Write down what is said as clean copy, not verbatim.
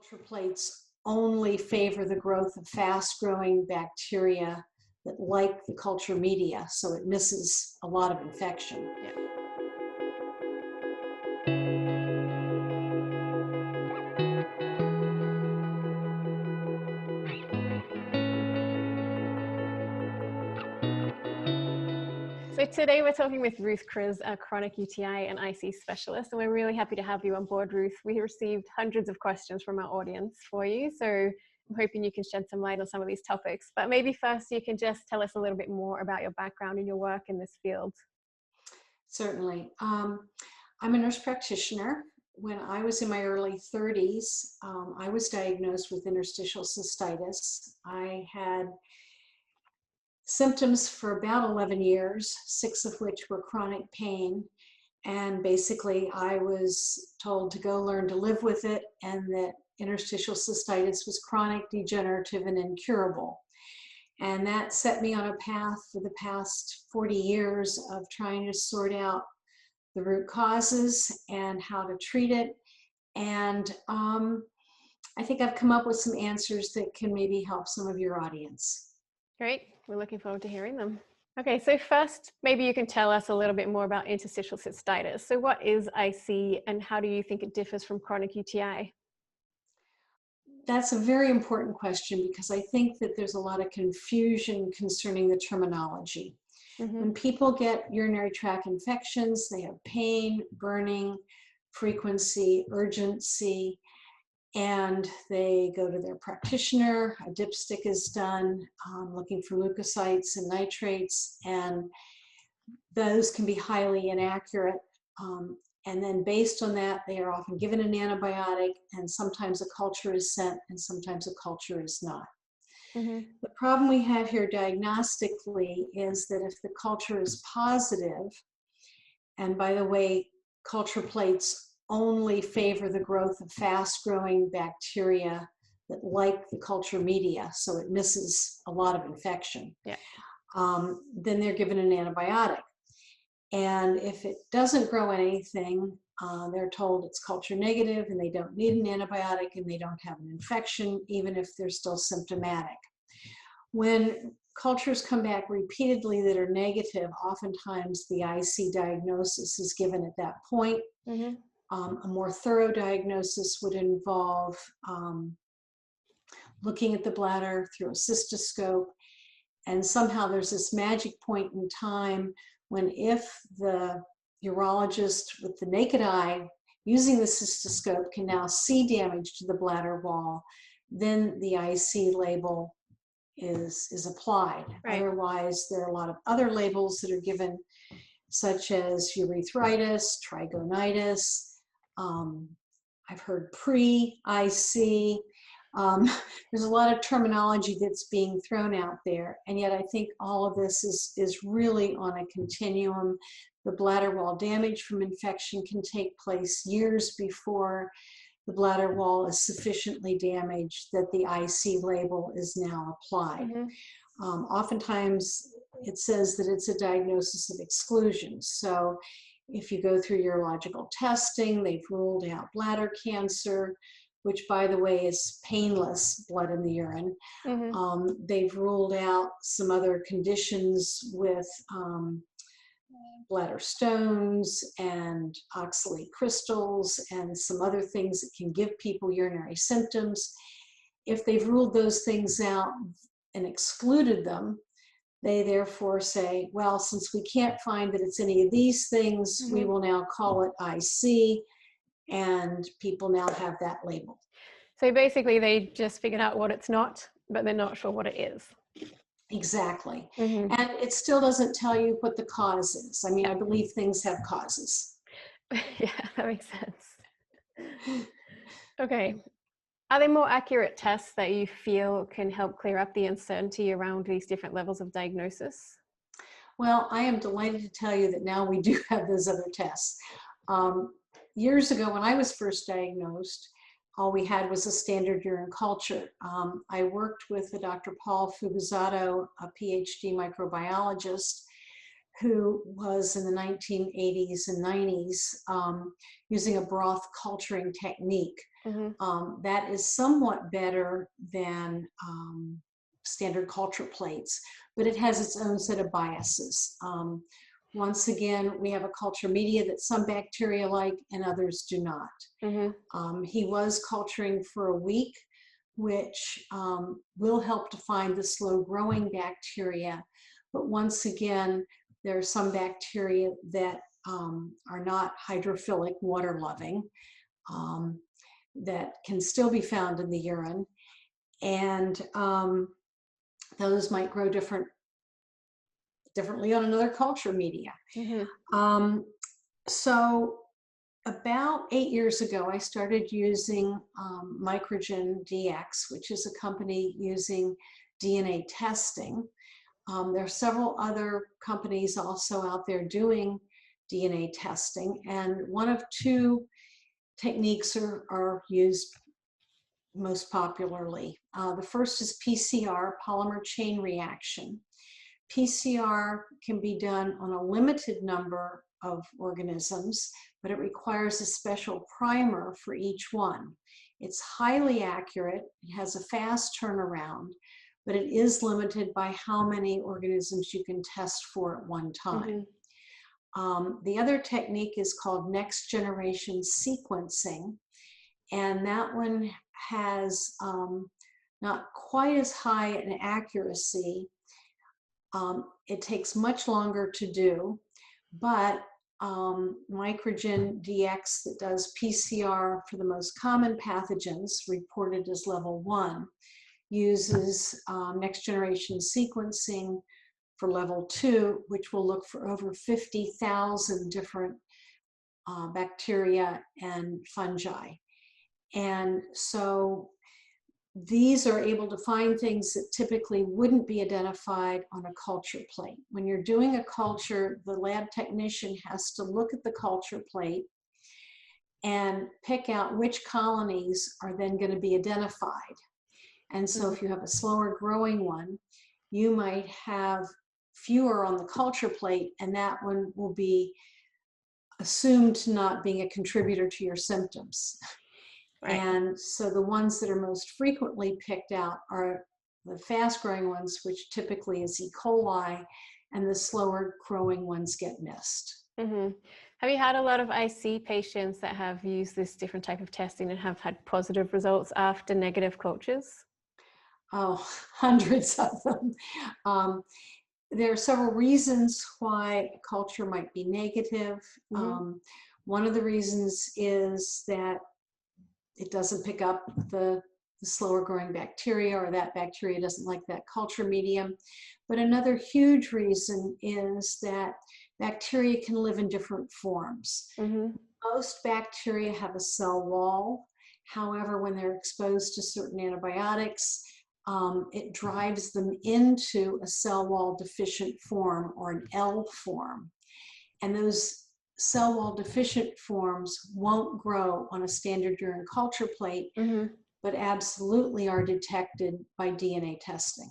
Culture plates only favor the growth of fast-growing bacteria that like the culture media, so it misses a lot of infection. Yeah. So today we're talking with Ruth Kriz, a chronic UTI and IC specialist, and we're really happy to have you on board, Ruth. We received hundreds of questions from our audience for you, so I'm hoping you can shed some light on some of these topics. But maybe first you can just tell us a little bit more about your background and your work in this field. Certainly. I'm a nurse practitioner. When I was in my early 30s, I was diagnosed with interstitial cystitis. I had symptoms for about 11 years, 6 of which were chronic pain. And basically, I was told to go learn to live with it, and that interstitial cystitis was chronic, degenerative, and incurable. And that set me on a path for the past 40 years of trying to sort out the root causes and how to treat it. And I think I've come up with some answers that can maybe help some of your audience. Great, we're looking forward to hearing them. Okay, so first, maybe you can tell us a little bit more about interstitial cystitis. So what is IC and how do you think it differs from chronic UTI? That's a very important question because I think that there's a lot of confusion concerning the terminology. When people get urinary tract infections, they have pain, burning, frequency, urgency, and they go to their practitioner. A dipstick is done looking for leukocytes and nitrates, and those can be highly inaccurate. And then based on that, they are often given an antibiotic, and sometimes a culture is sent and sometimes a culture is not. The problem we have here diagnostically is that if the culture is positive, and by the way, culture plates only favor the growth of fast-growing bacteria that like the culture media, so it misses a lot of infection. Yeah. Then they're given an antibiotic. And if it doesn't grow anything, they're told it's culture negative and they don't need an antibiotic and they don't have an infection, even if they're still symptomatic. When cultures come back repeatedly that are negative, oftentimes the IC diagnosis is given at that point. A more thorough diagnosis would involve looking at the bladder through a cystoscope, and somehow there's this magic point in time when if the urologist with the naked eye using the cystoscope can now see damage to the bladder wall, then the IC label is applied. Right. Otherwise, there are a lot of other labels that are given, such as urethritis, trigonitis. I've heard pre-IC. There's a lot of terminology that's being thrown out there, and yet I think all of this is really on a continuum. The bladder wall damage from infection can take place years before the bladder wall is sufficiently damaged that the IC label is now applied. Oftentimes it says that it's a diagnosis of exclusion. So if you go through urological testing, they've ruled out bladder cancer, which by the way is painless blood in the urine. They've ruled out some other conditions with bladder stones and oxalate crystals and some other things that can give people urinary symptoms. If they've ruled those things out and excluded them, they therefore say, well, since we can't find that it's any of these things, we will now call it IC, and people now have that label. So basically they just figured out what it's not, but they're not sure what it is. Exactly. And it still doesn't tell you what the cause is. I mean, I believe things have causes. Yeah, that makes sense. Okay. Are there more accurate tests that you feel can help clear up the uncertainty around these different levels of diagnosis? Well, I am delighted to tell you that now we do have those other tests. Years ago, when I was first diagnosed, all we had was a standard urine culture. I worked with Dr. Paul Fugazato, a PhD microbiologist, who was in the 1980s and 90s using a broth culturing technique. That is somewhat better than standard culture plates, but it has its own set of biases. Once again, we have a culture media that some bacteria like and others do not. He was culturing for a week, which will help to find the slow growing bacteria. But once again, there are some bacteria that are not hydrophilic, water loving, that can still be found in the urine. And those might grow differently on another culture media. So about 8 years ago, I started using Microgen DX, which is a company using DNA testing. There are several other companies also out there doing DNA testing, and one of two techniques are used most popularly. The first is PCR, polymer chain reaction. PCR can be done on a limited number of organisms, but it requires a special primer for each one. It's highly accurate, it has a fast turnaround, but it is limited by how many organisms you can test for at one time. The other technique is called next generation sequencing, and that one has not quite as high an accuracy. It takes much longer to do, but Microgen DX that does PCR for the most common pathogens reported as level 1 uses next generation sequencing for level 2, which will look for over 50,000 different bacteria and fungi. And so these are able to find things that typically wouldn't be identified on a culture plate. When you're doing a culture, the lab technician has to look at the culture plate and pick out which colonies are then going to be identified. And so if you have a slower growing one, you might have fewer on the culture plate, and that one will be assumed to not being a contributor to your symptoms. Right. And so the ones that are most frequently picked out are the fast growing ones, which typically is E. coli, and the slower growing ones get missed. Have you had a lot of IC patients that have used this different type of testing and have had positive results after negative cultures? Oh, hundreds of them. There are several reasons why a culture might be negative. One of the reasons is that it doesn't pick up the slower growing bacteria, or that bacteria doesn't like that culture medium. But another huge reason is that bacteria can live in different forms. Most bacteria have a cell wall. However, when they're exposed to certain antibiotics, it drives them into a cell wall deficient form, or an L form. And those cell wall deficient forms won't grow on a standard urine culture plate, but absolutely are detected by DNA testing.